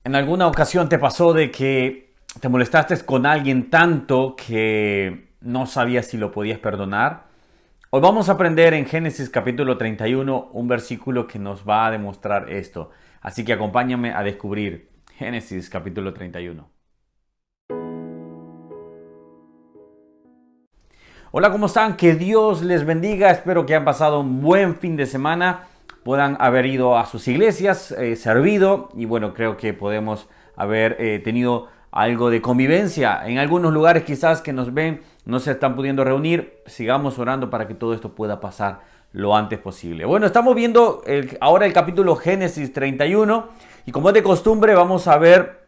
¿En alguna ocasión te pasó de que te molestaste con alguien tanto que no sabías si lo podías perdonar? Hoy vamos a aprender en Génesis capítulo 31 un versículo que nos va a demostrar esto. Así que acompáñame a descubrir Génesis capítulo 31. Hola, ¿cómo están? Que Dios les bendiga. Espero que hayan pasado un buen fin de semana. Puedan haber ido a sus iglesias, servido. Y bueno, creo que podemos haber tenido algo de convivencia. En algunos lugares quizás que nos ven no se están pudiendo reunir. Sigamos orando para que todo esto pueda pasar lo antes posible. Bueno, estamos viendo ahora el capítulo Génesis 31. Y como es de costumbre, vamos a ver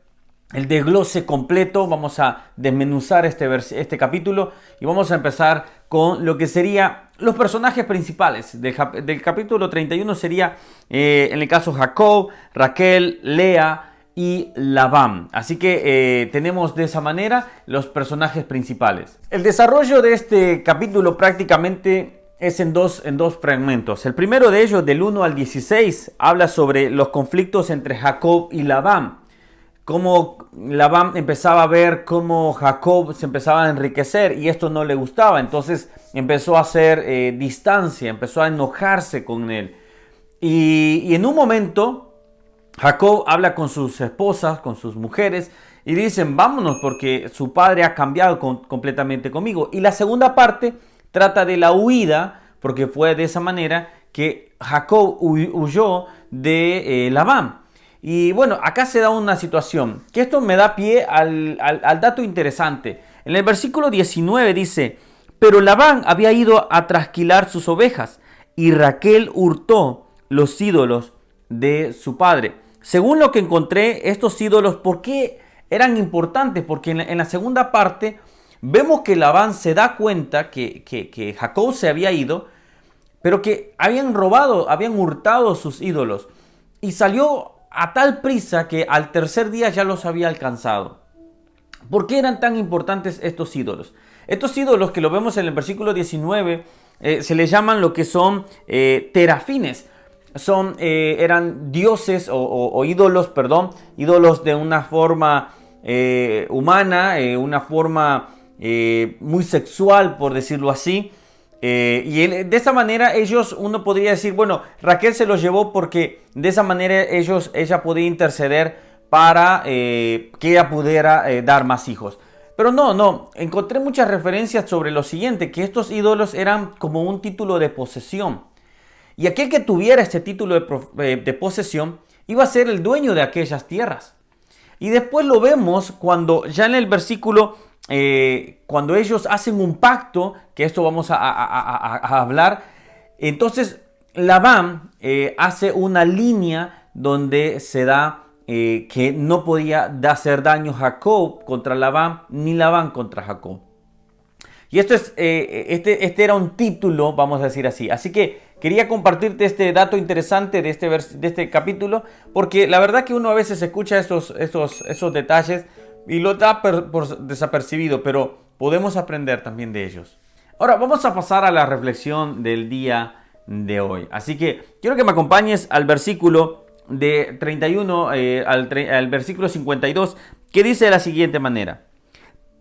el desglose completo. Vamos a desmenuzar este capítulo y vamos a empezar con lo que sería los personajes principales del capítulo 31. Sería en el caso Jacob, Raquel, Lea y Labán. Así que tenemos de esa manera los personajes principales. El desarrollo de este capítulo prácticamente es en dos fragmentos. El primero de ellos, del 1 al 16, habla sobre los conflictos entre Jacob y Labán. Cómo Labán empezaba a ver cómo Jacob se empezaba a enriquecer y esto no le gustaba. Entonces empezó a hacer distancia, empezó a enojarse con él. Y en un momento Jacob habla con sus esposas, con sus mujeres y dicen vámonos porque su padre ha cambiado completamente conmigo. Y la segunda parte trata de la huida, porque fue de esa manera que Jacob huyó de Labán. Y bueno, acá se da una situación, que esto me da pie al dato interesante. En el versículo 19 dice, pero Labán había ido a trasquilar sus ovejas y Raquel hurtó los ídolos de su padre. Según lo que encontré, estos ídolos, ¿por qué eran importantes? Porque en la segunda parte vemos que Labán se da cuenta que Jacob se había ido, pero que habían robado, habían hurtado sus ídolos. Y salió a tal prisa que al tercer día ya los había alcanzado. ¿Por qué eran tan importantes estos ídolos? Estos ídolos que lo vemos en el versículo 19 se les llaman lo que son terafines. Eran dioses o ídolos, perdón, ídolos de una forma humana, una forma muy sexual, por decirlo así. De esa manera uno podría decir, bueno, Raquel se los llevó porque de esa manera ella podía interceder para que ella pudiera dar más hijos. Pero no, encontré muchas referencias sobre lo siguiente, que estos ídolos eran como un título de posesión. Y aquel que tuviera este título de posesión iba a ser el dueño de aquellas tierras. Y después lo vemos cuando ya en el versículo cuando ellos hacen un pacto, que esto vamos a hablar, entonces Labán hace una línea donde se da que no podía hacer daño Jacob contra Labán, ni Labán contra Jacob. Y este era un título, vamos a decir así. Así que quería compartirte este dato interesante de este capítulo, porque la verdad que uno a veces escucha esos detalles y lo da por desapercibido, pero podemos aprender también de ellos. Ahora vamos a pasar a la reflexión del día de hoy. Así que quiero que me acompañes al versículo de 31 al versículo 52, que dice de la siguiente manera: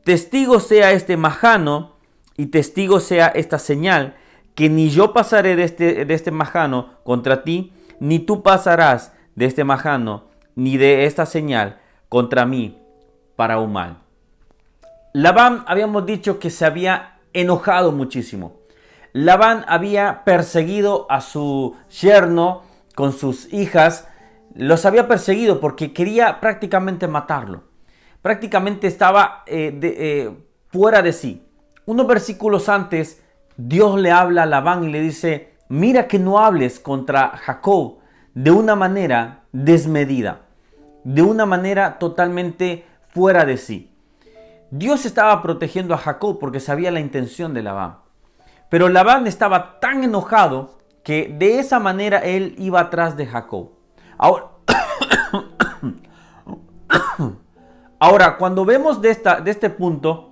testigo sea este majano y testigo sea esta señal, que ni yo pasaré de este majano contra ti, ni tú pasarás de este majano, ni de esta señal contra mí, para un mal. Labán, habíamos dicho que se había enojado muchísimo. Labán había perseguido a su yerno con sus hijas, los había perseguido porque quería prácticamente matarlo. Prácticamente estaba fuera de sí. Unos versículos antes, Dios le habla a Labán y le dice, mira que no hables contra Jacob de una manera desmedida, de una manera totalmente fuera de sí. Dios estaba protegiendo a Jacob porque sabía la intención de Labán. Pero Labán estaba tan enojado que de esa manera él iba atrás de Jacob. Ahora, cuando vemos de este punto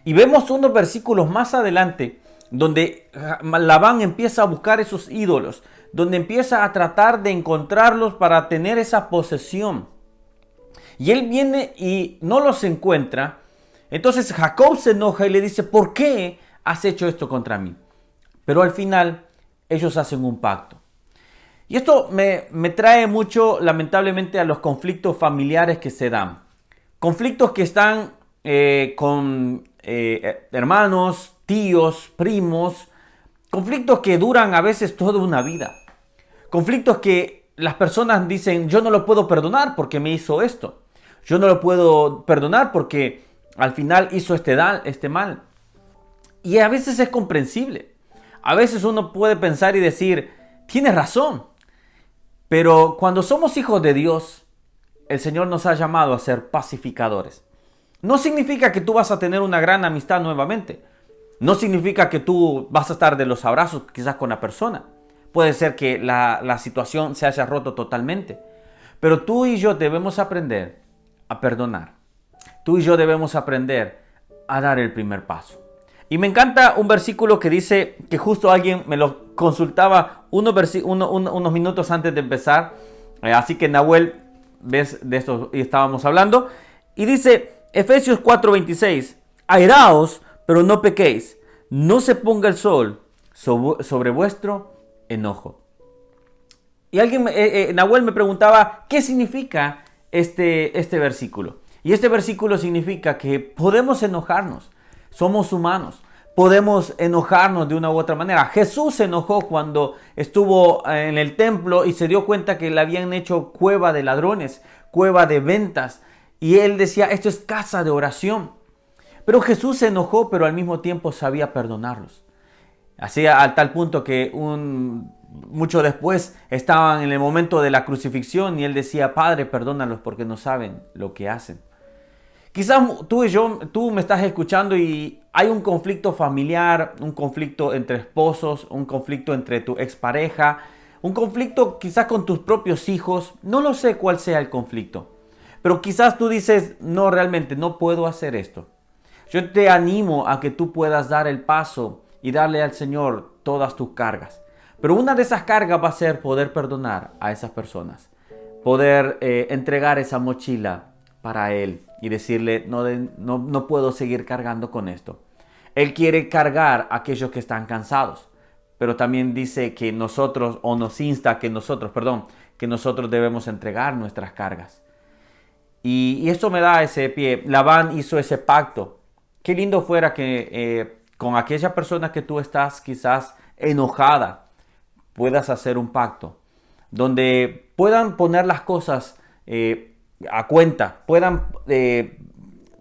y vemos unos versículos más adelante donde Labán empieza a buscar esos ídolos, donde empieza a tratar de encontrarlos para tener esa posesión. Y él viene y no los encuentra. Entonces Jacob se enoja y le dice, ¿por qué has hecho esto contra mí? Pero al final ellos hacen un pacto. Y esto me trae mucho, lamentablemente, a los conflictos familiares que se dan. Conflictos que están con hermanos, tíos, primos. Conflictos que duran a veces toda una vida. Conflictos que las personas dicen, yo no lo puedo perdonar porque me hizo esto. Yo no lo puedo perdonar porque al final hizo este mal. Y a veces es comprensible. A veces uno puede pensar y decir, tienes razón. Pero cuando somos hijos de Dios, el Señor nos ha llamado a ser pacificadores. No significa que tú vas a tener una gran amistad nuevamente. No significa que tú vas a estar de los abrazos quizás con la persona. Puede ser que la situación se haya roto totalmente. Pero tú y yo debemos aprender a perdonar. Tú y yo debemos aprender a dar el primer paso. Y me encanta un versículo que dice, que justo alguien me lo consultaba unos minutos antes de empezar. Así que Nahuel, ves, de esto estábamos hablando. Y dice, Efesios 4:26, airaos, pero no pequéis. No se ponga el sol sobre vuestro enojo. Y alguien, Nahuel me preguntaba, ¿qué significa este versículo? Y este versículo significa que podemos enojarnos. Somos humanos. Podemos enojarnos de una u otra manera. Jesús se enojó cuando estuvo en el templo y se dio cuenta que le habían hecho cueva de ladrones, cueva de ventas. Y él decía, esto es casa de oración. Pero Jesús se enojó, pero al mismo tiempo sabía perdonarlos. Así a tal punto que mucho después estaban en el momento de la crucifixión y él decía, Padre, perdónalos porque no saben lo que hacen. Quizás tú me estás escuchando y hay un conflicto familiar, un conflicto entre esposos, un conflicto entre tu expareja, un conflicto quizás con tus propios hijos. No lo sé cuál sea el conflicto, pero quizás tú dices, no, realmente no puedo hacer esto. Yo te animo a que tú puedas dar el paso y darle al Señor todas tus cargas. Pero una de esas cargas va a ser poder perdonar a esas personas, poder entregar esa mochila para Él y decirle, no puedo seguir cargando con esto. Él quiere cargar a aquellos que están cansados, pero también dice que nosotros, o nos insta que nosotros debemos entregar nuestras cargas. Y esto me da ese pie. Labán hizo ese pacto. Qué lindo fuera que con aquella persona que tú estás quizás enojada, puedas hacer un pacto donde puedan poner las cosas a cuenta, puedan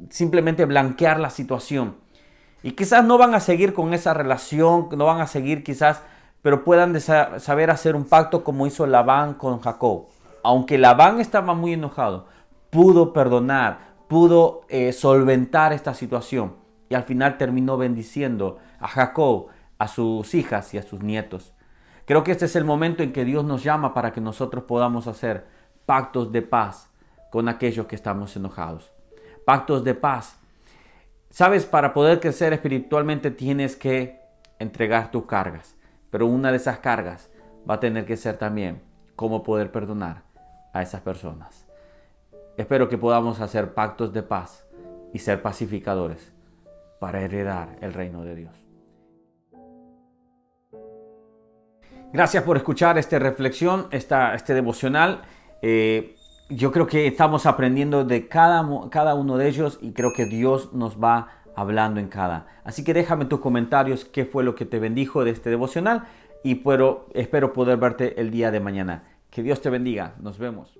simplemente blanquear la situación. Y quizás no van a seguir con esa relación, no van a seguir quizás, pero puedan saber hacer un pacto como hizo Labán con Jacob. Aunque Labán estaba muy enojado, pudo perdonar, pudo solventar esta situación. Y al final terminó bendiciendo a Jacob, a sus hijas y a sus nietos. Creo que este es el momento en que Dios nos llama para que nosotros podamos hacer pactos de paz con aquellos que estamos enojados. Pactos de paz. Sabes, para poder crecer espiritualmente tienes que entregar tus cargas. Pero una de esas cargas va a tener que ser también cómo poder perdonar a esas personas. Espero que podamos hacer pactos de paz y ser pacificadores para heredar el reino de Dios. Gracias por escuchar esta reflexión, este devocional. Yo creo que estamos aprendiendo de cada uno de ellos y creo que Dios nos va hablando en cada. Así que déjame tus comentarios qué fue lo que te bendijo de este devocional y espero poder verte el día de mañana. Que Dios te bendiga. Nos vemos.